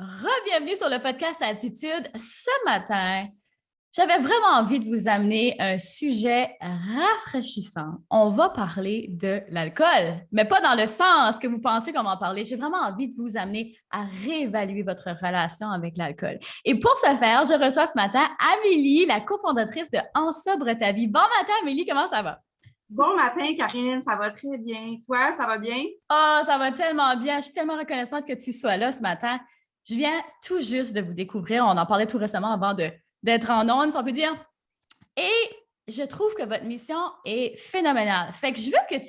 Re-bienvenue sur le podcast Attitude. Ce matin, j'avais vraiment envie de vous amener un sujet rafraîchissant. On va parler de l'alcool, mais pas dans le sens que vous pensez qu'on va en parler. J'ai vraiment envie de vous amener à réévaluer votre relation avec l'alcool. Et pour ce faire, je reçois ce matin Amélie, la cofondatrice de En sobre ta vie. Bon matin, Amélie, comment ça va? Bon matin, Karine, ça va très bien. Toi, ça va bien? Oh, ça va tellement bien. Je suis tellement reconnaissante que tu sois là ce matin. Je viens tout juste de vous découvrir. On en parlait tout récemment avant d'être en ondes, si on peut dire. Et je trouve que votre mission est phénoménale. Fait que je veux que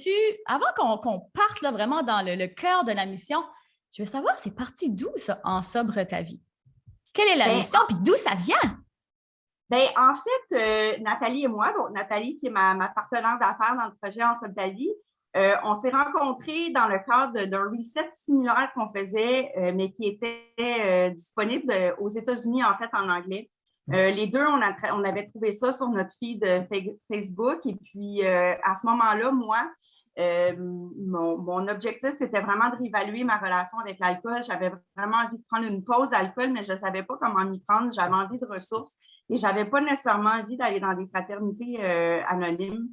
avant qu'on parte là, vraiment dans le cœur de la mission, je veux savoir, c'est parti d'où ça, En sobre ta vie? Quelle est la Ben, mission, puis d'où ça vient? en fait, Nathalie et moi, donc Nathalie qui est ma partenaire d'affaires dans le projet En sobre ta vie, on s'est rencontrés dans le cadre d'un reset similaire qu'on faisait, mais qui était disponible aux États-Unis, en fait, en anglais. Les deux, on avait trouvé ça sur notre feed Facebook. Et puis, à ce moment-là, moi, mon objectif, c'était vraiment de réévaluer ma relation avec l'alcool. J'avais vraiment envie de prendre une pause d'alcool, mais je ne savais pas comment m'y prendre. J'avais envie de ressources et je n'avais pas nécessairement envie d'aller dans des fraternités anonymes.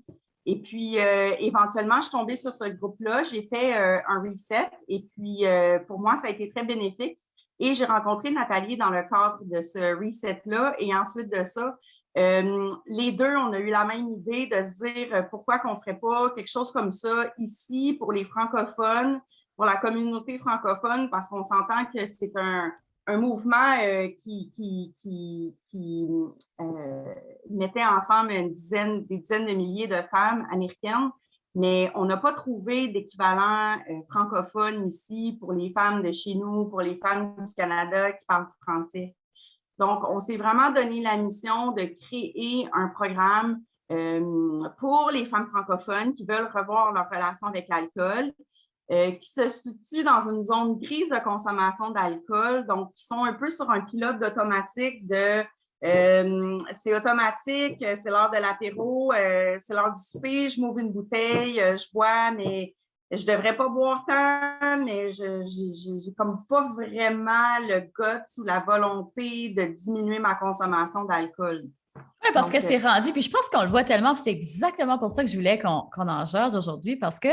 Et puis, éventuellement, je suis tombée sur ce groupe-là. J'ai fait un reset et puis, pour moi, ça a été très bénéfique. Et j'ai rencontré Nathalie dans le cadre de ce reset-là. Et ensuite de ça, les deux, on a eu la même idée de se dire pourquoi qu'on ne ferait pas quelque chose comme ça ici pour les francophones, pour la communauté francophone, parce qu'on s'entend que c'est un mouvement qui mettait ensemble des dizaines de milliers de femmes américaines. Mais on n'a pas trouvé d'équivalent francophone ici pour les femmes de chez nous, pour les femmes du Canada qui parlent français. Donc, on s'est vraiment donné la mission de créer un programme pour les femmes francophones qui veulent revoir leur relation avec l'alcool, qui se situent dans une zone grise de consommation d'alcool, donc qui sont un peu sur un pilote d'automatique de c'est automatique, c'est l'heure de l'apéro, c'est l'heure du souper, je m'ouvre une bouteille, je bois, mais je ne devrais pas boire tant, mais j'ai comme pas vraiment le guts ou la volonté de diminuer ma consommation d'alcool. Oui, parce que c'est rendu, puis je pense qu'on le voit tellement, puis c'est exactement pour ça que je voulais qu'on en jase aujourd'hui, parce que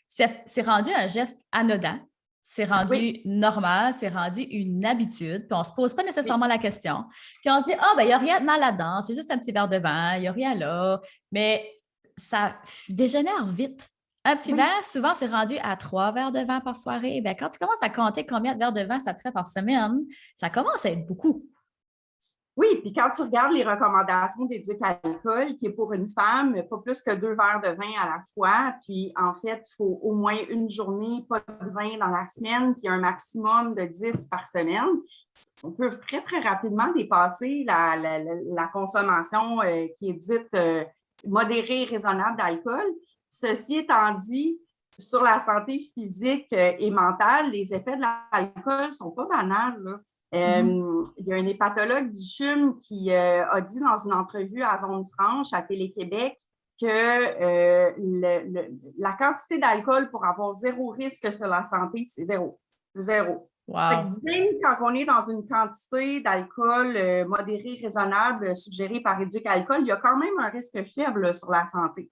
c'est rendu un geste anodin, c'est rendu normal, c'est rendu une habitude, puis on ne se pose pas nécessairement la question. Puis on se dit, ben il n'y a rien de mal là-dedans, c'est juste un petit verre de vin, il n'y a rien là, mais ça dégénère vite. Un petit verre, souvent, c'est rendu à 3 verres de vin par soirée. Bien, quand tu commences à compter combien de verres de vin ça te fait par semaine, ça commence à être beaucoup. Oui, puis quand tu regardes les recommandations d'Éduc à l'alcool, qui est pour une femme, pas plus que 2 verres de vin à la fois, puis en fait, il faut au moins une journée, pas de vin dans la semaine, puis un maximum de 10 par semaine. On peut très, très rapidement dépasser la consommation qui est dite modérée et raisonnable d'alcool. Ceci étant dit, sur la santé physique et mentale, les effets de l'alcool ne sont pas banals, là. Il y a un hépatologue du CHUM qui a dit dans une entrevue à Zone Franche, à Télé-Québec, que la quantité d'alcool pour avoir zéro risque sur la santé, c'est zéro. Zéro. Wow. Même quand on est dans une quantité d'alcool modérée, raisonnable, suggérée par Éduc Alcool, il y a quand même un risque faible sur la santé.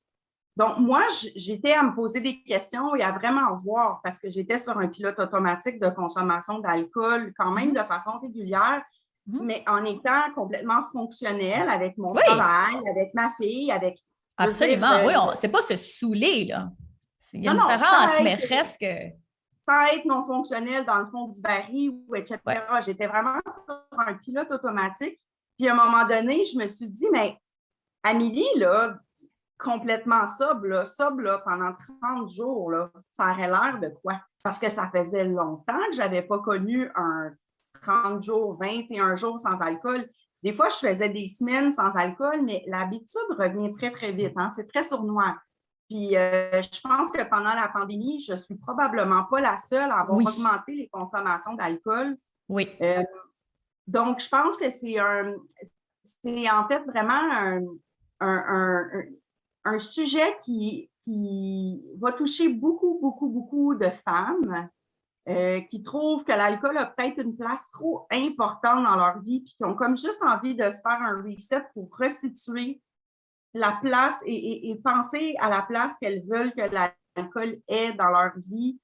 Donc, moi, j'étais à me poser des questions et à vraiment voir parce que j'étais sur un pilote automatique de consommation d'alcool quand même de façon régulière, mais en étant complètement fonctionnelle avec mon travail, avec ma fille, avec... Absolument, oui, c'est pas se saouler, là. Il y a une différence, mais reste que... Sans être non fonctionnel dans le fond du baril, etc. Ouais. J'étais vraiment sur un pilote automatique. Puis, à un moment donné, je me suis dit, mais Amélie, là, complètement sobre, là, pendant 30 jours, là, ça aurait l'air de quoi? Parce que ça faisait longtemps que je n'avais pas connu un 30 jours, 21 jours sans alcool. Des fois, je faisais des semaines sans alcool, mais l'habitude revient très, très vite. Hein? C'est très sournois. Puis, je pense que pendant la pandémie, je ne suis probablement pas la seule à avoir augmenté les consommations d'alcool. Oui. Donc, je pense que c'est en fait vraiment un sujet qui va toucher beaucoup, beaucoup, beaucoup de femmes qui trouvent que l'alcool a peut-être une place trop importante dans leur vie, puis qui ont comme juste envie de se faire un reset pour resituer la place et penser à la place qu'elles veulent que l'alcool ait dans leur vie,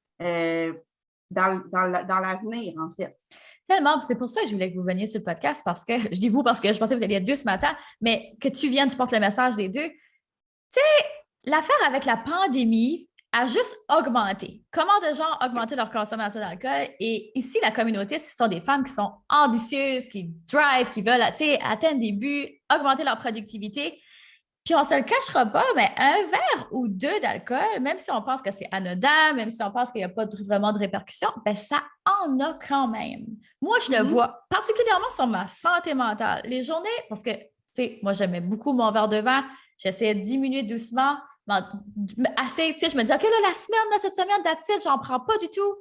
dans l'avenir, en fait. Tellement, c'est pour ça que je voulais que vous veniez sur le podcast, parce que, je dis vous parce que je pensais que vous alliez être deux ce matin, mais que tu viennes, tu portes le message des deux. Tu sais, l'affaire avec la pandémie a juste augmenté. Comment de gens ont augmenté leur consommation d'alcool? Et ici, la communauté, ce sont des femmes qui sont ambitieuses, qui drive, qui veulent atteindre des buts, augmenter leur productivité. Puis on ne se le cachera pas, mais un verre ou deux d'alcool, même si on pense que c'est anodin, même si on pense qu'il n'y a pas vraiment de répercussions, bien, ça en a quand même. Moi, je le vois particulièrement sur ma santé mentale. Les journées, parce que, tu sais, moi, j'aimais beaucoup mon verre de vin, j'essayais de diminuer doucement, assez, tu sais, je me disais, OK, là, cette semaine, that's it, j'en prends pas du tout.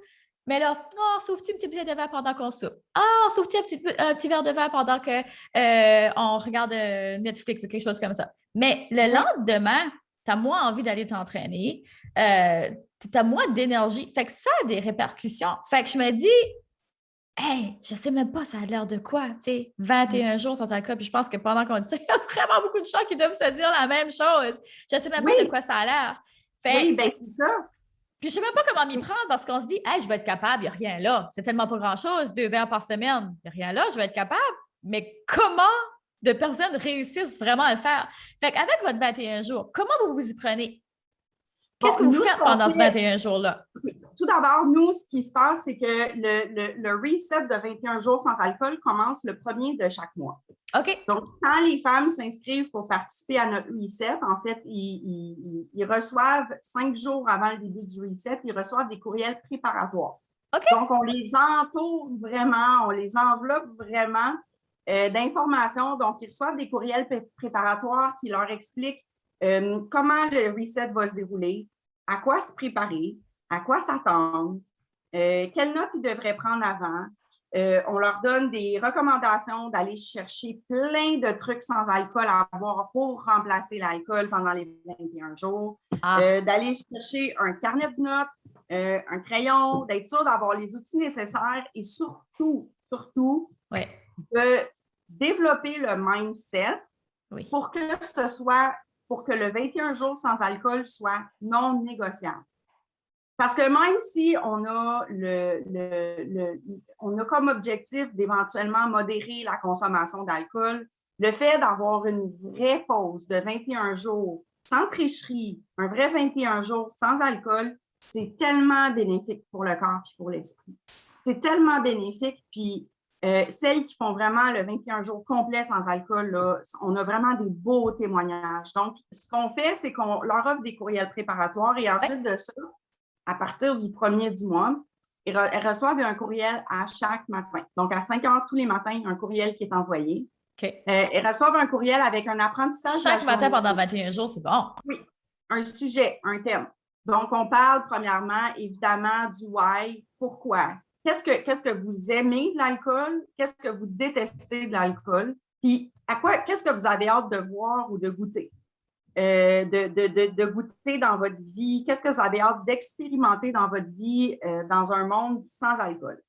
Mais là, sauve-tu un petit bouteille de verre pendant qu'on soupe? Sauve-tu un petit verre de verre pendant qu'on regarde Netflix ou quelque chose comme ça? Mais le lendemain, tu as moins envie d'aller t'entraîner, tu as moins d'énergie. Fait que ça a des répercussions. Fait que je me dis, hey, je sais même pas ça a l'air de quoi, tu sais, 21 jours sans alcool. Puis je pense que pendant qu'on dit ça, il y a vraiment beaucoup de gens qui doivent se dire la même chose. Je sais même pas de quoi ça a l'air. Oui, bien, c'est ça. Puis je sais même pas comment m'y prendre parce qu'on se dit, hey, je vais être capable, il n'y a rien là. C'est tellement pas grand-chose, 2 verres par semaine, il n'y a rien là, je vais être capable. Mais comment de personnes réussissent vraiment à le faire? Fait qu'avec votre 21 jours, comment vous vous y prenez? Qu'est-ce que vous faites pendant ce 21 jours-là? Tout d'abord, nous, ce qui se passe, c'est que le reset de 21 jours sans alcool commence le 1er de chaque mois. OK. Donc, quand les femmes s'inscrivent pour participer à notre reset, en fait, ils reçoivent 5 jours avant le début du reset, ils reçoivent des courriels préparatoires. OK. Donc, on les entoure vraiment, on les enveloppe vraiment d'informations. Donc, ils reçoivent des courriels préparatoires qui leur expliquent comment le reset va se dérouler, à quoi se préparer, à quoi s'attendre, quelles notes ils devraient prendre avant. On leur donne des recommandations d'aller chercher plein de trucs sans alcool à boire pour remplacer l'alcool pendant les 21 jours, d'aller chercher un carnet de notes, un crayon, d'être sûr d'avoir les outils nécessaires et surtout, de développer le mindset pour que le 21 jours sans alcool soit non négociable. Parce que même si on a on a comme objectif d'éventuellement modérer la consommation d'alcool, le fait d'avoir une vraie pause de 21 jours sans tricherie, un vrai 21 jours sans alcool, c'est tellement bénéfique pour le corps et pour l'esprit. C'est tellement bénéfique. Puis celles qui font vraiment le 21 jours complet sans alcool, là, on a vraiment des beaux témoignages. Donc, ce qu'on fait, c'est qu'on leur offre des courriels préparatoires et ensuite de ça, à partir du 1er du mois, elles reçoivent un courriel à chaque matin. Donc, à 5 heures tous les matins, il y a un courriel qui est envoyé. Okay. Elles reçoivent un courriel avec un apprentissage. Chaque matin pendant 21 jours, c'est bon. Oui, un sujet, un thème. Donc, on parle premièrement, évidemment, du why, pourquoi. Qu'est-ce que vous aimez de l'alcool? Qu'est-ce que vous détestez de l'alcool? Puis, qu'est-ce que vous avez hâte de voir ou de goûter? De goûter dans votre vie? Qu'est-ce que vous avez hâte d'expérimenter dans votre vie dans un monde sans alcool?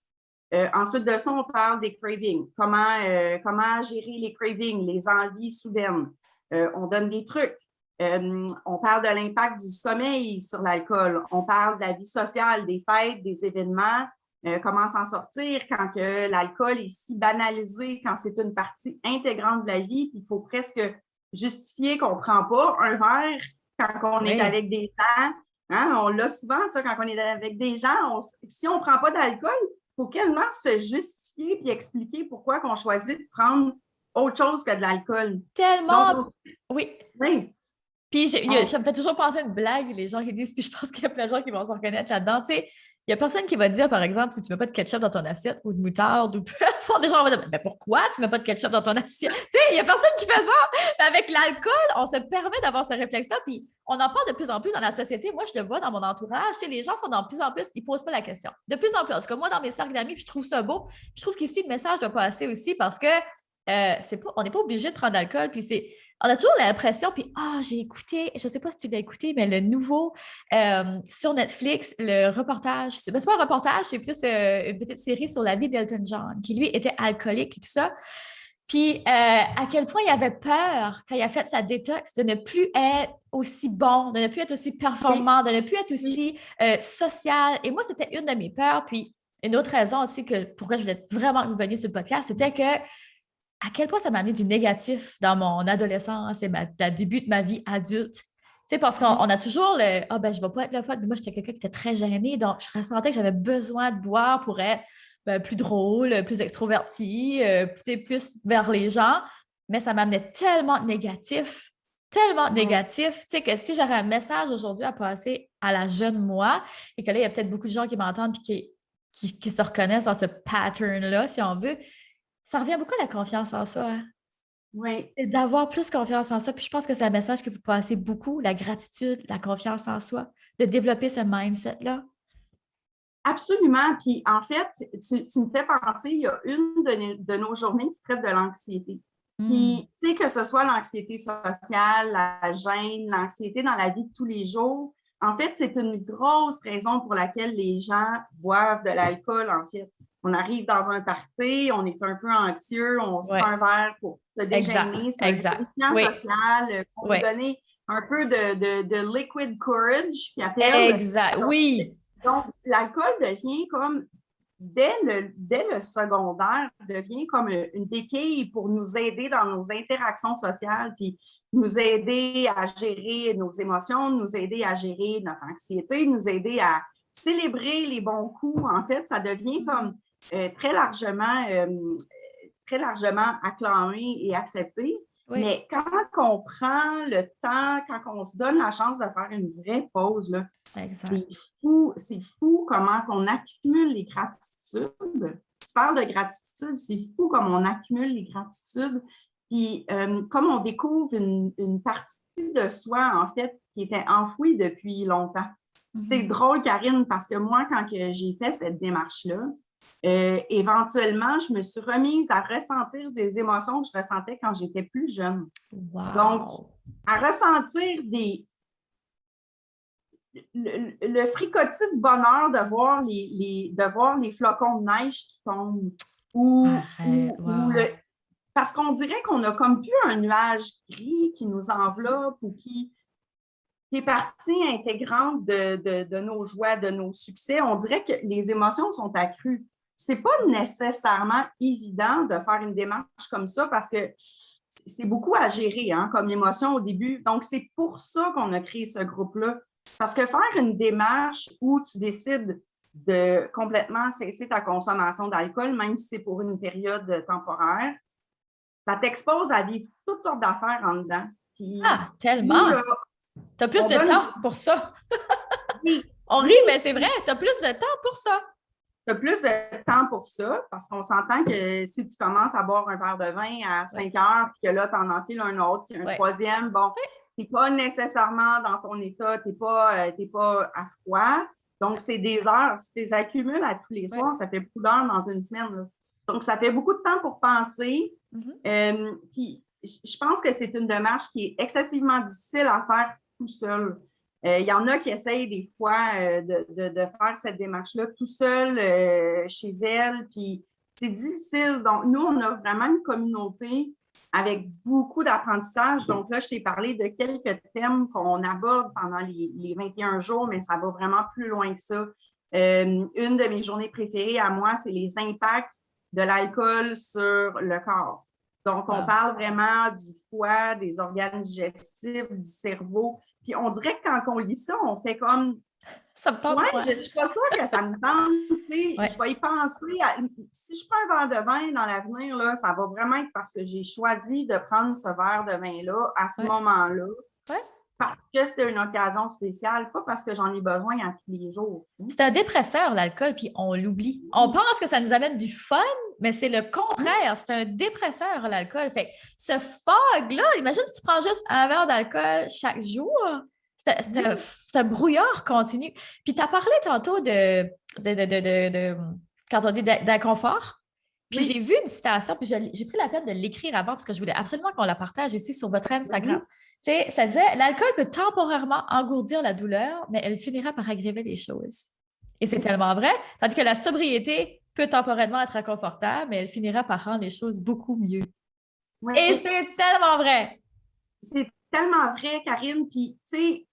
Ensuite de ça, on parle des cravings. Comment gérer les cravings, les envies soudaines? On donne des trucs. On parle de l'impact du sommeil sur l'alcool. On parle de la vie sociale, des fêtes, des événements. Comment s'en sortir quand l'alcool est si banalisé, quand c'est une partie intégrante de la vie, puis il faut presque justifier qu'on ne prend pas un verre quand on est avec des gens. Hein? On l'a souvent, ça, quand on est avec des gens. Si on ne prend pas d'alcool, il faut quasiment se justifier puis expliquer pourquoi on choisit de prendre autre chose que de l'alcool. Tellement! Donc, oui. Puis, ça me fait toujours penser à une blague, les gens qui disent, puis je pense qu'il y a plein de gens qui vont se reconnaître là-dedans. Tu sais, il n'y a personne qui va te dire, par exemple, si tu ne mets pas de ketchup dans ton assiette ou de moutarde ou peu importe, des gens vont dire, mais pourquoi tu ne mets pas de ketchup dans ton assiette? Tu sais, il n'y a personne qui fait ça. Mais avec l'alcool, on se permet d'avoir ce réflexe-là, puis on en parle de plus en plus dans la société. Moi, je le vois dans mon entourage. Tu sais, les gens sont de plus en plus, ils ne posent pas la question. De plus en plus. En tout cas, moi, dans mes cercles d'amis, je trouve ça beau. Je trouve qu'ici, le message doit passer aussi parce que on n'est pas obligé de prendre d'alcool, puis c'est on a toujours l'impression, puis j'ai écouté, je ne sais pas si tu l'as écouté, mais le nouveau sur Netflix, le reportage, c'est pas un reportage, c'est plus une petite série sur la vie d'Elton John, qui lui était alcoolique et tout ça. Puis à quel point il avait peur, quand il a fait sa détox, de ne plus être aussi bon, de ne plus être aussi performant, de ne plus être aussi social. Et moi, c'était une de mes peurs. Puis une autre raison aussi pourquoi je voulais vraiment que vous veniez sur le podcast, c'était que à quel point ça m'a amené du négatif dans mon adolescence et le début de ma vie adulte. Tu sais, parce qu'on a toujours ben, je ne vais pas être le fun. Moi, j'étais quelqu'un qui était très gêné, donc je ressentais que j'avais besoin de boire pour être plus drôle, plus extroverti, plus vers les gens. Mais ça m'amenait tellement de négatif, tellement négatif, tu sais, que si j'aurais un message aujourd'hui à passer à la jeune moi, et que là, il y a peut-être beaucoup de gens qui m'entendent et qui se reconnaissent dans ce pattern-là, si on veut, ça revient beaucoup à la confiance en soi. Hein? Oui. Et d'avoir plus confiance en soi. Puis je pense que c'est un message que vous passez beaucoup, la gratitude, la confiance en soi, de développer ce mindset-là. Absolument. Puis en fait, tu me fais penser, il y a une de nos journées qui traite de l'anxiété. Puis, tu sais, que ce soit l'anxiété sociale, la gêne, l'anxiété dans la vie de tous les jours, en fait, c'est une grosse raison pour laquelle les gens boivent de l'alcool, en fait. On arrive dans un party, on est un peu anxieux, on se prend un verre pour se dégainer. C'est un lubrifiant social pour nous donner un peu de liquid courage qui appelle. Exact, oui. Donc, l'alcool devient comme, dès le secondaire, devient comme une béquille pour nous aider dans nos interactions sociales, puis nous aider à gérer nos émotions, nous aider à gérer notre anxiété, nous aider à célébrer les bons coups. En fait, ça devient comme très largement acclamé et accepté. Oui. Mais quand on prend le temps, quand on se donne la chance de faire une vraie pause, là, c'est fou comment on accumule les gratitudes. Tu parles de gratitude, c'est fou comme on accumule les gratitudes. Puis comme on découvre une partie de soi, en fait, qui était enfouie depuis longtemps. Mm-hmm. C'est drôle, Karine, parce que moi, quand j'ai fait cette démarche-là, éventuellement, je me suis remise à ressentir des émotions que je ressentais quand j'étais plus jeune. Wow. Donc, à ressentir le fricotis de bonheur de voir les flocons de neige qui tombent. Parce qu'on dirait qu'on a comme plus un nuage gris qui nous enveloppe ou qui est partie intégrante de nos joies, de nos succès. On dirait que les émotions sont accrues. C'est pas nécessairement évident de faire une démarche comme ça parce que c'est beaucoup à gérer comme émotion au début. Donc, c'est pour ça qu'on a créé ce groupe-là. Parce que faire une démarche où tu décides de complètement cesser ta consommation d'alcool, même si c'est pour une période temporaire, ça t'expose à vivre toutes sortes d'affaires en dedans. Puis, tellement! Tu as plus de temps pour ça. Oui. On rit, mais c'est vrai, tu as plus de temps pour ça. Tu as plus de temps pour ça parce qu'on s'entend que si tu commences à boire un verre de vin à 5 heures puis que là, tu en enfiles un autre puis un troisième, bon, tu n'es pas nécessairement dans ton état, tu n'es pas à froid. Donc, c'est des heures. Si tu les accumules à tous les soirs, ça fait beaucoup d'heures dans une semaine. Là. Donc, ça fait beaucoup de temps pour penser. Mm-hmm. Puis, je pense que c'est une démarche qui est excessivement difficile à faire tout seul. Il y en a qui essayent des fois de faire cette démarche-là tout seul chez elles, puis c'est difficile. Donc, nous, on a vraiment une communauté avec beaucoup d'apprentissage. Donc là, je t'ai parlé de quelques thèmes qu'on aborde pendant les 21 jours, mais ça va vraiment plus loin que ça. Une de mes journées préférées à moi, c'est les impacts de l'alcool sur le corps. Donc, on parle vraiment du foie, des organes digestifs, du cerveau. Puis on dirait que quand on lit ça, on fait comme... Ça me tente. Je ne suis pas sûre que ça me tente. Je vais y penser. Si je prends un verre de vin dans l'avenir, là, ça va vraiment être parce que j'ai choisi de prendre ce verre de vin-là à ce moment-là. Ouais. Parce que c'était une occasion spéciale, pas parce que j'en ai besoin à tous les jours. C'est un dépresseur, l'alcool, puis on l'oublie. On pense que ça nous amène du fun, mais c'est le contraire. C'est un dépresseur, l'alcool. Fait ce fog-là, imagine si tu prends juste un verre d'alcool chaque jour. C'est un brouillard continu. Puis tu as parlé tantôt quand on dit d'inconfort. Puis j'ai vu une citation, puis j'ai pris la peine de l'écrire avant parce que je voulais absolument qu'on la partage ici sur votre Instagram. Ça disait, l'alcool peut temporairement engourdir la douleur, mais elle finira par aggraver les choses. Et c'est tellement vrai. Tandis que la sobriété peut temporairement être inconfortable, mais elle finira par rendre les choses beaucoup mieux. Oui. Et c'est tellement vrai. C'est tellement vrai, Karine. Puis, tu sais,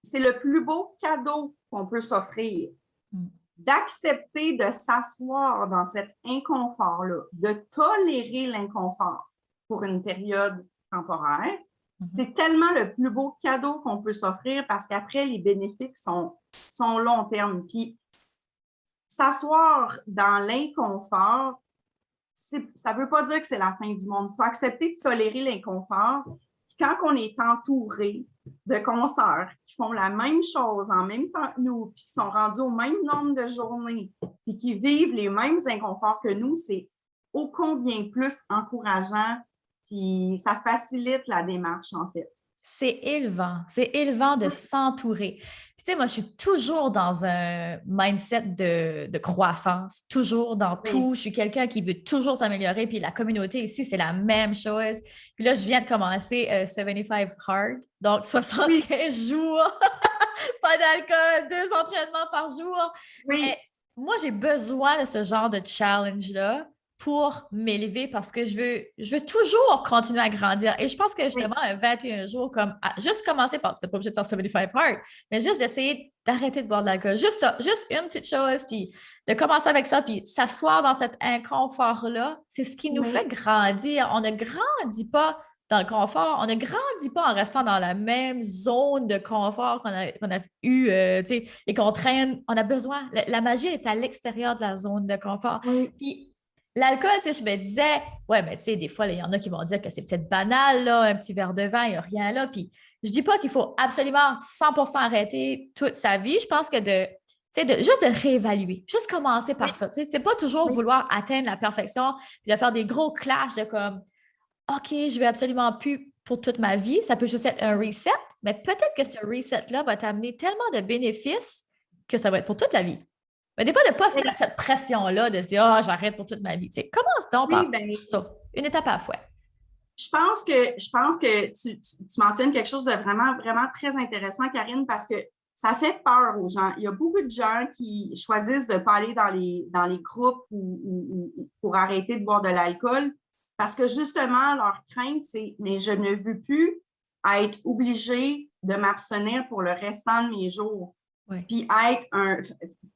c'est le plus beau cadeau qu'on peut s'offrir. D'accepter de s'asseoir dans cet inconfort-là, de tolérer l'inconfort pour une période temporaire. C'est tellement le plus beau cadeau qu'on peut s'offrir parce qu'après, les bénéfices sont long terme. Puis, s'asseoir dans l'inconfort, ça ne veut pas dire que c'est la fin du monde. Il faut accepter de tolérer l'inconfort. Puis quand on est entouré de consoeurs qui font la même chose en même temps que nous, puis qui sont rendus au même nombre de journées, puis qui vivent les mêmes inconforts que nous, c'est ô combien plus encourageant, puis ça facilite la démarche, en fait. C'est élevant de s'entourer. Puis, tu sais, moi, je suis toujours dans un mindset de croissance, toujours dans tout. Je suis quelqu'un qui veut toujours s'améliorer. Puis la communauté ici, c'est la même chose. Puis là, je viens de commencer 75 Hard, donc 75 jours, pas d'alcool, 2 entraînements par jour. Mais moi, j'ai besoin de ce genre de challenge-là pour m'élever parce que je veux toujours continuer à grandir. Et je pense que justement, un 21 jours, comme juste commencer par, c'est pas obligé de faire 75 hard, mais juste d'essayer d'arrêter de boire de l'alcool. Juste ça, juste une petite chose, puis de commencer avec ça, puis s'asseoir dans cet inconfort-là, c'est ce qui nous fait grandir. On ne grandit pas dans le confort, on ne grandit pas en restant dans la même zone de confort qu'on a eu, tu sais, et qu'on traîne. On a besoin, la magie est à l'extérieur de la zone de confort. Puis, l'alcool, tu sais, je me disais, ouais, mais tu sais, des fois, il y en a qui vont dire que c'est peut-être banal, là, un petit verre de vin, il n'y a rien là. Puis, je dis pas qu'il faut absolument 100% arrêter toute sa vie. Je pense que juste de réévaluer, juste commencer par ça. Tu sais, c'est pas toujours vouloir atteindre la perfection, puis de faire des gros clashs de comme, OK, je vais absolument plus pour toute ma vie. Ça peut juste être un reset, mais peut-être que ce reset-là va t'amener tellement de bénéfices que ça va être pour toute la vie. Mais des fois, de ne pas se mettre cette pression-là de se dire « Ah, j'arrête pour toute ma vie ». Commence donc par ça, une étape à la fois. Je pense que tu mentionnes quelque chose de vraiment, vraiment très intéressant, Karine, parce que ça fait peur aux gens. Il y a beaucoup de gens qui choisissent de ne pas aller dans les groupes ou pour arrêter de boire de l'alcool parce que justement, leur crainte, c'est « mais je ne veux plus être obligée de m'abstenir pour le restant de mes jours ». Puis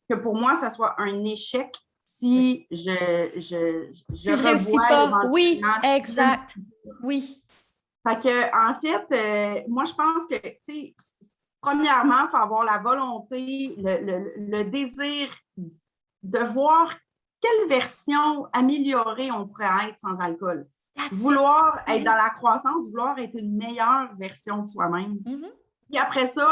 que pour moi, ça soit un échec si je réussis pas. Oui, exact. Oui. Fait que, en fait, moi, je pense que, tu sais, premièrement, il faut avoir la volonté, le désir de voir quelle version améliorée on pourrait être sans alcool. Vouloir être dans la croissance, vouloir être une meilleure version de soi-même. Puis après ça,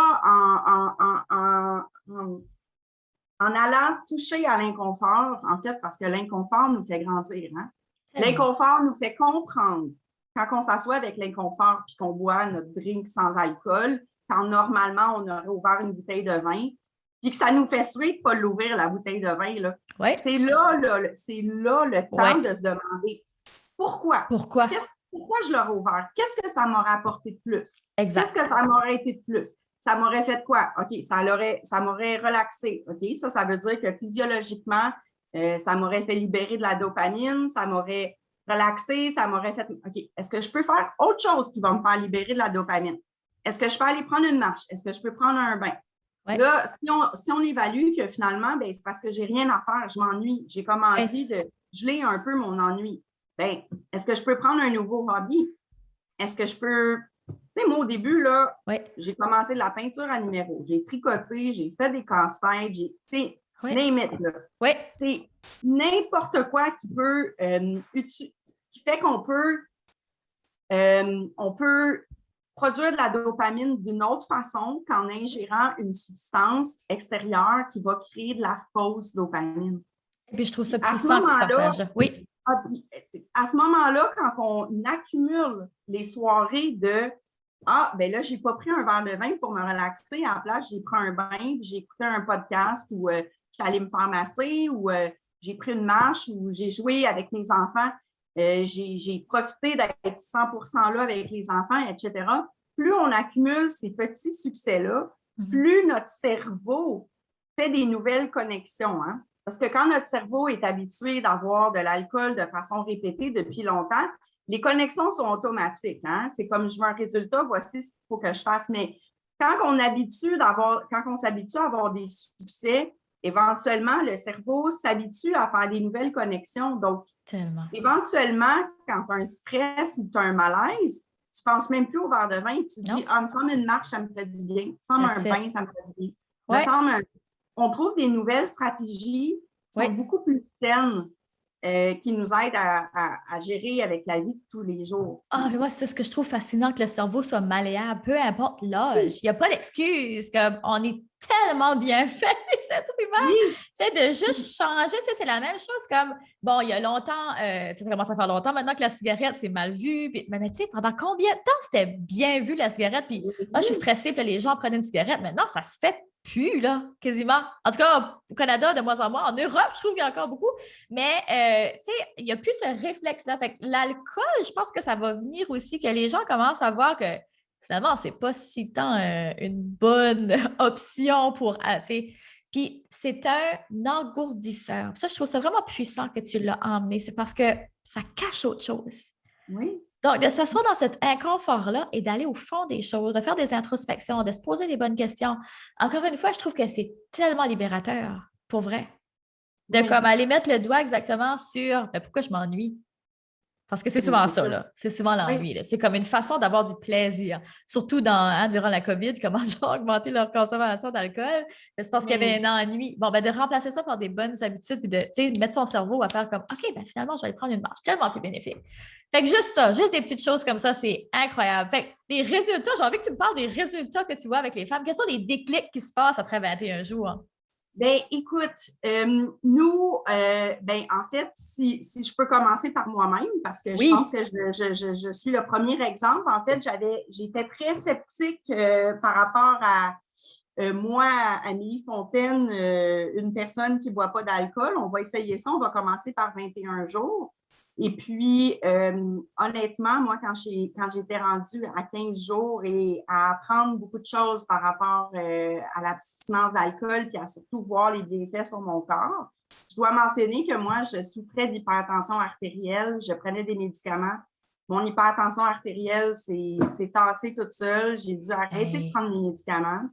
en allant toucher à l'inconfort, en fait, parce que l'inconfort nous fait grandir. Hein? L'inconfort nous fait comprendre. Quand on s'assoit avec l'inconfort puis qu'on boit notre drink sans alcool, quand normalement on aurait ouvert une bouteille de vin, puis que ça nous fait suer de ne pas l'ouvrir, la bouteille de vin, là. C'est là le temps de se demander pourquoi? Pourquoi je l'aurais ouvert? Qu'est-ce que ça m'aurait apporté de plus? Qu'est-ce que ça m'aurait été de plus? Ça m'aurait fait quoi? OK, ça m'aurait relaxé. OK, ça veut dire que physiologiquement, ça m'aurait fait libérer de la dopamine, ça m'aurait relaxé, ça m'aurait fait... OK, est-ce que je peux faire autre chose qui va me faire libérer de la dopamine? Est-ce que je peux aller prendre une marche? Est-ce que je peux prendre un bain? Là, si on évalue que finalement, ben, c'est parce que j'ai rien à faire, je m'ennuie, j'ai comme envie de geler un peu mon ennui. Ben, est-ce que je peux prendre un nouveau hobby? Est-ce que je peux... Tu sais, moi, au début, là, j'ai commencé de la peinture à numéro. J'ai tricoté, j'ai fait des casse-têtes, tu sais, name it, là. C'est n'importe quoi qui peut... qui fait qu'on peut... on peut produire de la dopamine d'une autre façon qu'en ingérant une substance extérieure qui va créer de la fausse dopamine. Et puis, je trouve ça puissant que tu partages. Oui. À ce moment-là, quand on accumule les soirées de « Ah, ben là, j'ai pas pris un verre de vin pour me relaxer. À la place, j'ai pris un bain, j'ai écouté un podcast ou je suis allée me faire masser ou j'ai pris une marche ou j'ai joué avec mes enfants, j'ai profité d'être 100% là avec les enfants, etc. Plus on accumule ces petits succès-là, plus notre cerveau fait des nouvelles connexions. Hein? Parce que quand notre cerveau est habitué d'avoir de l'alcool de façon répétée depuis longtemps, les connexions sont automatiques. Hein? C'est comme je veux un résultat, voici ce qu'il faut que je fasse. Mais quand on s'habitue à avoir des succès, éventuellement, le cerveau s'habitue à faire des nouvelles connexions. Donc, éventuellement, quand tu as un stress ou tu as un malaise, tu ne penses même plus au verre de vin. Tu te dis, il me semble une marche, ça me fait du bien. Il me semble un bain, ça me fait du bien. Il me semble on trouve des nouvelles stratégies qui sont beaucoup plus saines, qui nous aident à gérer avec la vie de tous les jours. Ah, mais moi, c'est ce que je trouve fascinant, que le cerveau soit malléable, peu importe l'âge. Il n'y a pas d'excuse, on est tellement bien fait, les êtres humains. Tu sais, de juste changer, tu sais, c'est la même chose comme, bon, il y a longtemps, ça commence à faire longtemps maintenant que la cigarette, c'est mal vu. Puis, mais tu sais, pendant combien de temps c'était bien vu, la cigarette? Puis, je suis stressée, puis les gens prenaient une cigarette. Maintenant, ça se fait plus, là, quasiment. En tout cas, au Canada, de moins en moins. En Europe, je trouve qu'il y a encore beaucoup. Mais, tu sais, il n'y a plus ce réflexe-là. Fait que l'alcool, je pense que ça va venir aussi, que les gens commencent à voir que finalement, c'est pas si tant une bonne option pour, tu sais. Puis, c'est un engourdisseur. Puis ça, je trouve ça vraiment puissant que tu l'as emmené. C'est parce que ça cache autre chose. Oui. Donc, de s'asseoir dans cet inconfort-là et d'aller au fond des choses, de faire des introspections, de se poser les bonnes questions. Encore une fois, je trouve que c'est tellement libérateur, pour vrai. De comme aller mettre le doigt exactement sur pourquoi je m'ennuie. Parce que c'est souvent ça, là. C'est souvent l'ennui. C'est comme une façon d'avoir du plaisir. Surtout durant la COVID, comment les gens ont augmenté leur consommation d'alcool. C'est parce qu'il y avait un ennui. Bon, de remplacer ça par des bonnes habitudes puis de mettre son cerveau à faire comme OK, finalement, je vais aller prendre une marche. Tellement plus bénéfique. Fait que juste ça, juste des petites choses comme ça, c'est incroyable. Fait que les résultats, j'ai envie que tu me parles des résultats que tu vois avec les femmes. Quels sont les déclics qui se passent après 21 jours? Bien, écoute, nous, en fait, si je peux commencer par moi-même, parce que je pense que je suis le premier exemple. En fait, j'étais très sceptique par rapport à moi, Amélie Fontaine, une personne qui ne boit pas d'alcool. On va essayer ça. On va commencer par 21 jours. Et puis, honnêtement, moi, quand j'étais rendue à 15 jours et à apprendre beaucoup de choses par rapport à l'abstinence d'alcool puis à surtout voir les bienfaits sur mon corps, je dois mentionner que moi, je souffrais d'hypertension artérielle. Je prenais des médicaments. Mon hypertension artérielle s'est tassée toute seule. J'ai dû arrêter de prendre mes médicaments.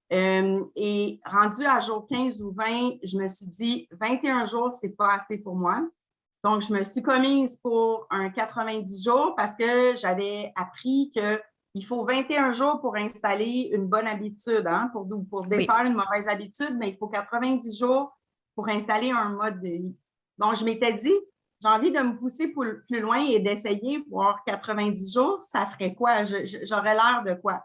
Et rendue à jour 15 ou 20, je me suis dit, 21 jours, c'est pas assez pour moi. Donc, je me suis commise pour un 90 jours parce que j'avais appris qu'il faut 21 jours pour installer une bonne habitude. Hein, pour défaire une mauvaise habitude, mais il faut 90 jours pour installer un mode de vie. Donc, je m'étais dit, j'ai envie de me pousser plus loin et d'essayer pour 90 jours. Ça ferait quoi? J'aurais l'air de quoi?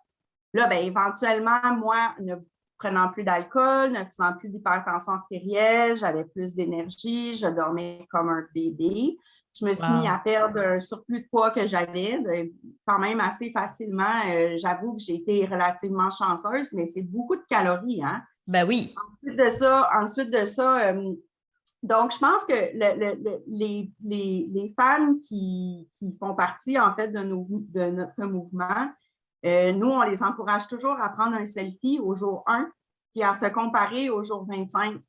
Là, éventuellement, moi, ne prenant plus d'alcool, ne faisant plus d'hypertension artérielle, j'avais plus d'énergie, je dormais comme un bébé. Je me suis mis à perdre un surplus de poids que j'avais quand même assez facilement. J'avoue que j'ai été relativement chanceuse, mais c'est beaucoup de calories. Hein? Ben oui. Ensuite de ça, donc, je pense que les femmes qui font partie, en fait, de notre mouvement, nous, on les encourage toujours à prendre un selfie au jour 1 puis à se comparer au jour 25.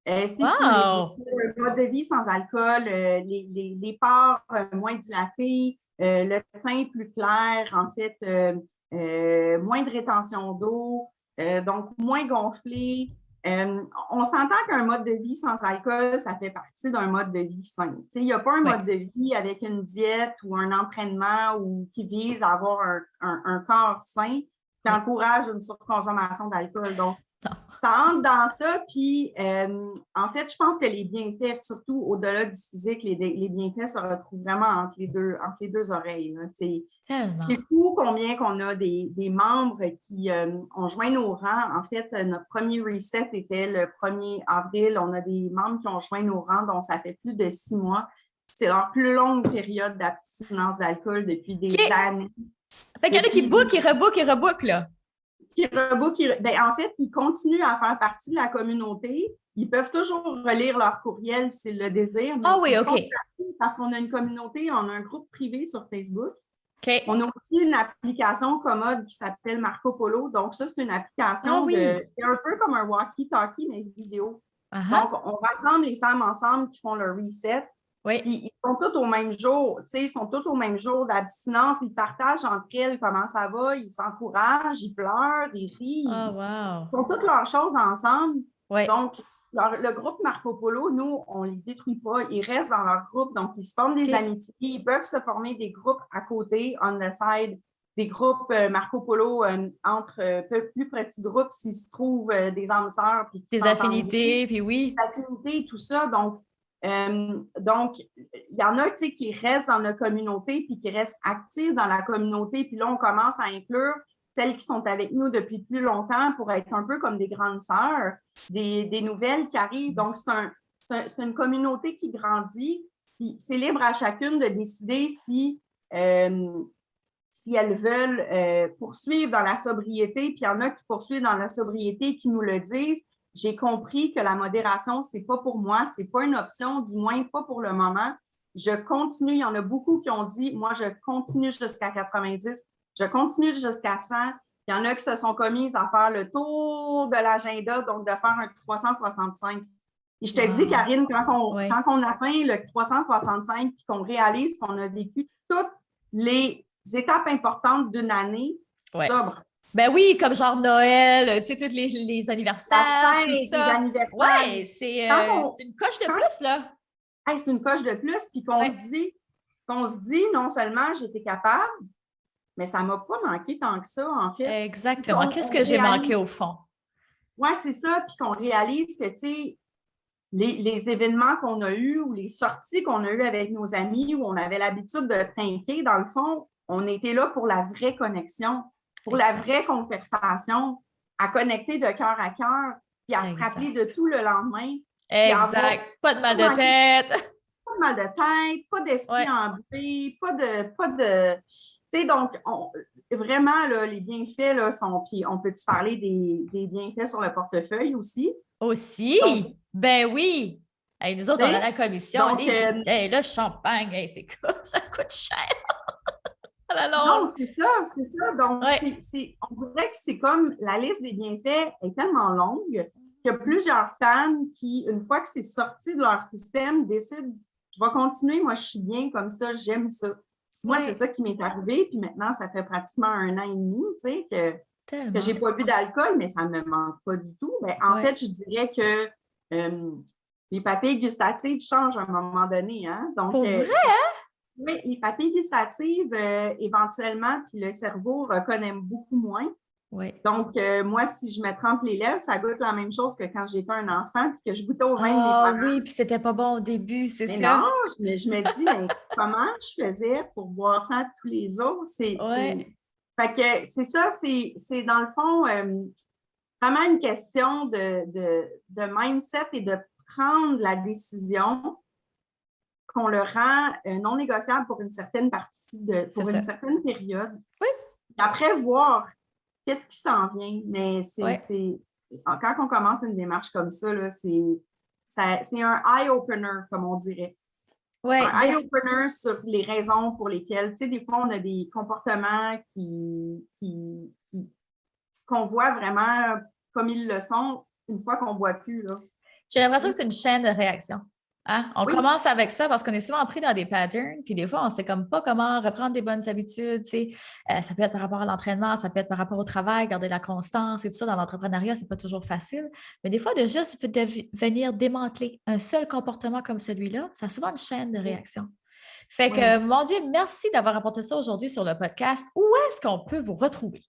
C'est le mode de vie sans alcool, les pores moins dilatés, le teint plus clair, en fait, moins de rétention d'eau, donc moins gonflé. On s'entend qu'un mode de vie sans alcool, ça fait partie d'un mode de vie sain. Il n'y a pas un mode de vie avec une diète ou un entraînement ou qui vise à avoir un corps sain qui encourage une surconsommation d'alcool. Donc, ça entre dans ça. Puis, en fait, je pense que les bienfaits, surtout au-delà du physique, les bienfaits se retrouvent vraiment entre les deux oreilles. C'est fou combien qu'on a des membres qui ont joint nos rangs. En fait, notre premier reset était le 1er avril. On a des membres qui ont joint nos rangs, dont ça fait plus de 6 mois. C'est leur plus longue période d'abstinence d'alcool depuis des années. Fait qu'il y en a qui bookent, qui rebookent, là. Ben, en fait, ils continuent à faire partie de la communauté. Ils peuvent toujours relire leur courriel s'ils le désirent. Ah oui, ils OK. font partie parce qu'on a une communauté, on a un groupe privé sur Facebook. OK. On a aussi une application commode qui s'appelle Marco Polo. Donc, ça, c'est une application oui. c'est un peu comme un walkie-talkie, mais vidéo. Uh-huh. Donc, on rassemble les femmes ensemble qui font le reset. Oui. Puis, ils sont tous au même jour. Ils sont tous au même jour d'abstinence. Ils partagent entre elles comment ça va. Ils s'encouragent, ils pleurent, ils rient. Oh, wow. Ils font toutes leurs choses ensemble. Oui. Donc, le groupe Marco Polo, nous, on ne les détruit pas. Ils restent dans leur groupe. Donc, ils se forment des amitiés. Ils peuvent se former des groupes à côté, on the side, des groupes Marco Polo entre plus petits groupes s'ils se trouvent des âmes sœurs. Des affinités, puis oui. Des affinités, tout ça. Donc, il y en a qui restent dans la communauté puis qui restent actifs dans la communauté. Puis là, on commence à inclure celles qui sont avec nous depuis plus longtemps pour être un peu comme des grandes sœurs, des nouvelles qui arrivent. Donc, c'est une communauté qui grandit. Puis c'est libre à chacune de décider si elles veulent poursuivre dans la sobriété. Puis il y en a qui poursuivent dans la sobriété qui nous le disent. J'ai compris que la modération, c'est pas pour moi, c'est pas une option, du moins pas pour le moment. Je continue. Il y en a beaucoup qui ont dit, moi, je continue jusqu'à 90, je continue jusqu'à 100. Il y en a qui se sont commises à faire le tour de l'agenda, donc de faire un 365. Et je te dis, Karine, quand on atteint le 365 puis qu'on réalise qu'on a vécu toutes les étapes importantes d'une année sobre. Ben oui, comme genre Noël, tu sais, tous les anniversaires, tout ça. Les anniversaires. Ouais, c'est une coche de plus, là. Hey, c'est une coche de plus, puis qu'on se dit, non seulement j'étais capable, mais ça ne m'a pas manqué tant que ça, en fait. Exactement. Qu'est-ce que j'ai manqué au fond? Oui, c'est ça, puis qu'on réalise que, tu sais, les événements qu'on a eus ou les sorties qu'on a eues avec nos amis où on avait l'habitude de trinquer, dans le fond, on était là pour la vraie connexion, pour la vraie conversation, à connecter de cœur à cœur, puis à se rappeler de tout le lendemain. Exact. Pas de mal de tête. Pas de mal de tête, pas d'esprit embué, pas de... Tu sais, donc, vraiment, là, les bienfaits là, sont... Puis, on peut-tu parler des bienfaits sur le portefeuille aussi? Aussi? Donc, ben oui! Hey, nous autres, on a la commission. Donc, le champagne, hey, ça coûte cher. Non, c'est ça. Donc, on dirait que c'est comme la liste des bienfaits est tellement longue qu'il y a plusieurs femmes qui, une fois que c'est sorti de leur système, décident je vais continuer, moi je suis bien comme ça, j'aime ça. Moi, c'est ça qui m'est arrivé, puis maintenant, ça fait pratiquement 1 an et demi, tu sais, que j'ai pas bu d'alcool, mais ça ne me manque pas du tout. Mais en fait, je dirais que les papilles gustatives changent à un moment donné. Hein? Donc, pour vrai, hein? Oui, les papilles gustatives, éventuellement, puis le cerveau reconnaît beaucoup moins. Oui. Donc, moi, si je me trempe les lèvres, ça goûte la même chose que quand j'étais un enfant, puis que je goûtais au vin de mes parents. Oui, puis c'était pas bon au début, c'est ça? Non, je me dis, mais comment je faisais pour boire ça tous les jours? Fait que c'est ça, c'est dans le fond vraiment une question de mindset et de prendre la décision qu'on le rend non négociable pour une certaine partie, pour une certaine période. Oui. Et après, voir qu'est-ce qui s'en vient. Mais quand on commence une démarche comme ça, là, c'est un eye-opener, comme on dirait. Ouais, un eye-opener sur les raisons pour lesquelles, tu sais, des fois, on a des comportements qu'on voit vraiment comme ils le sont une fois qu'on ne boit plus. Là. J'ai l'impression que c'est une chaîne de réaction. Hein? On commence avec ça parce qu'on est souvent pris dans des patterns, puis des fois, on ne sait comme pas comment reprendre des bonnes habitudes. Tu sais. Ça peut être par rapport à l'entraînement, ça peut être par rapport au travail, garder la constance et tout ça. Dans l'entrepreneuriat, ce n'est pas toujours facile. Mais des fois, de juste venir démanteler un seul comportement comme celui-là, ça a souvent une chaîne de réaction. Fait que, mon Dieu, merci d'avoir apporté ça aujourd'hui sur le podcast. Où est-ce qu'on peut vous retrouver?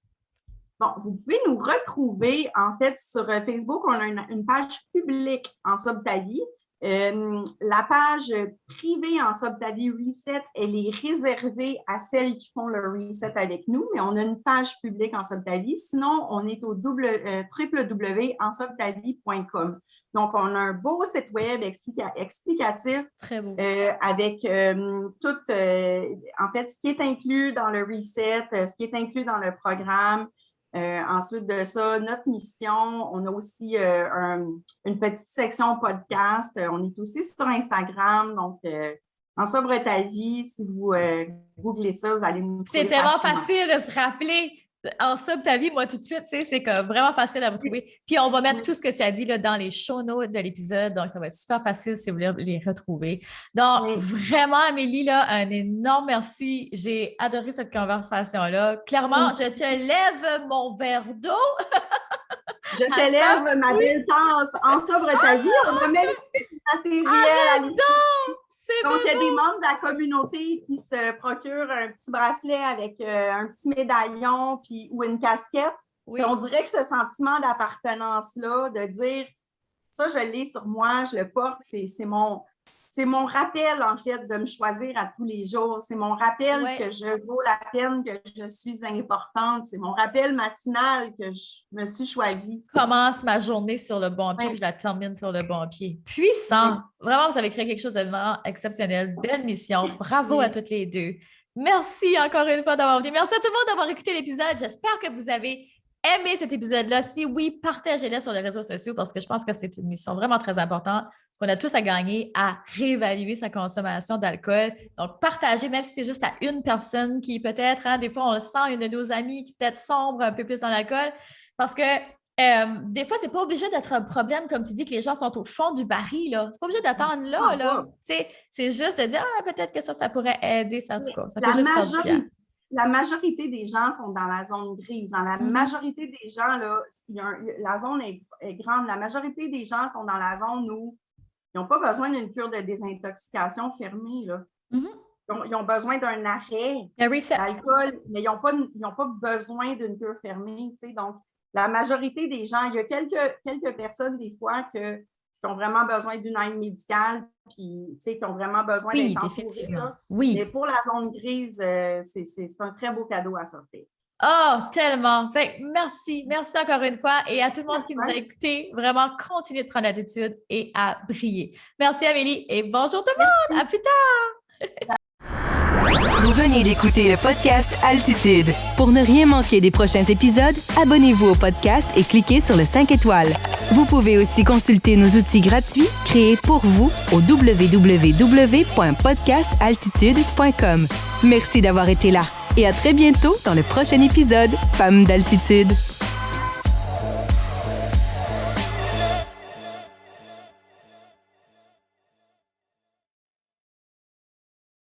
Bon, vous pouvez nous retrouver, en fait, sur Facebook. On a une page publique en Sobre ta vie. La page privée en Sobre ta vie Reset, elle est réservée à celles qui font le reset avec nous, mais on a une page publique en Sobre ta vie. Sinon, on est au www.ensobretavie.com. Donc, on a un beau site web explicatif. Très beau. Avec tout, en fait, ce qui est inclus dans le reset, ce qui est inclus dans le programme. Ensuite de ça, notre mission, on a aussi une petite section podcast. On est aussi sur Instagram, donc En sobre ta vie, si vous googlez ça, vous allez nous trouver. C'est tellement facile de se rappeler. En sobre ta vie, moi, tout de suite, c'est comme vraiment facile à vous trouver. Puis, on va mettre tout ce que tu as dit là, dans les show notes de l'épisode. Donc, ça va être super facile si vous voulez les retrouver. Donc, vraiment, Amélie, là, un énorme merci. J'ai adoré cette conversation-là. Clairement, je te lève mon verre d'eau. Je te lève ma belle tasse. En sobre ta vie, on remet le petit matériel à l'idée. Donc, il y a des membres de la communauté qui se procurent un petit bracelet avec un petit médaillon ou une casquette. Oui. On dirait que ce sentiment d'appartenance-là, de dire ça, je l'ai sur moi, je le porte, c'est mon rappel, en fait, de me choisir à tous les jours. C'est mon rappel que je vaux la peine, que je suis importante. C'est mon rappel matinal que je me suis choisie. Je commence ma journée sur le bon pied, puis je la termine sur le bon pied. Puissant! Oui. Vraiment, vous avez créé quelque chose de vraiment exceptionnel. Belle mission. Bravo à toutes les deux. Merci encore une fois d'avoir venu. Merci à tout le monde d'avoir écouté l'épisode. J'espère que vous avez aimé cet épisode-là. Si oui, partagez-le sur les réseaux sociaux parce que je pense que c'est une mission vraiment très importante. On a tous à gagner à réévaluer sa consommation d'alcool. Donc, partagez, même si c'est juste à une personne qui peut-être, des fois, on le sent, une de nos amies qui peut-être sombre un peu plus dans l'alcool parce que des fois, c'est pas obligé d'être un problème, comme tu dis, que les gens sont au fond du baril. Là. C'est pas obligé d'attendre là. C'est juste de dire, peut-être que ça pourrait aider, ça, en tout cas. Ça peut juste faire du bien. La majorité des gens sont dans la zone grise. Dans la majorité des gens, là, la zone est grande. La majorité des gens sont dans la zone où ils n'ont pas besoin d'une cure de désintoxication fermée. Là. Ils ont besoin d'un arrêt d'alcool, mais ils n'ont pas besoin d'une cure fermée. Donc, la majorité des gens, il y a quelques personnes, des fois, qui ont vraiment besoin d'une aide médicale, puis qui ont vraiment besoin d'être entourés. Oui. Mais pour la zone grise, c'est un très beau cadeau à sortir. Oh, tellement! Fait, merci encore une fois et à tout le monde qui nous a écoutés, vraiment continuez de prendre l'attitude et à briller. Merci Amélie et bonjour tout le monde! À plus tard! Vous venez d'écouter le podcast Altitude. Pour ne rien manquer des prochains épisodes, abonnez-vous au podcast et cliquez sur le 5 étoiles. Vous pouvez aussi consulter nos outils gratuits créés pour vous au www.podcastaltitude.com. Merci d'avoir été là et à très bientôt dans le prochain épisode Femmes d'Altitude.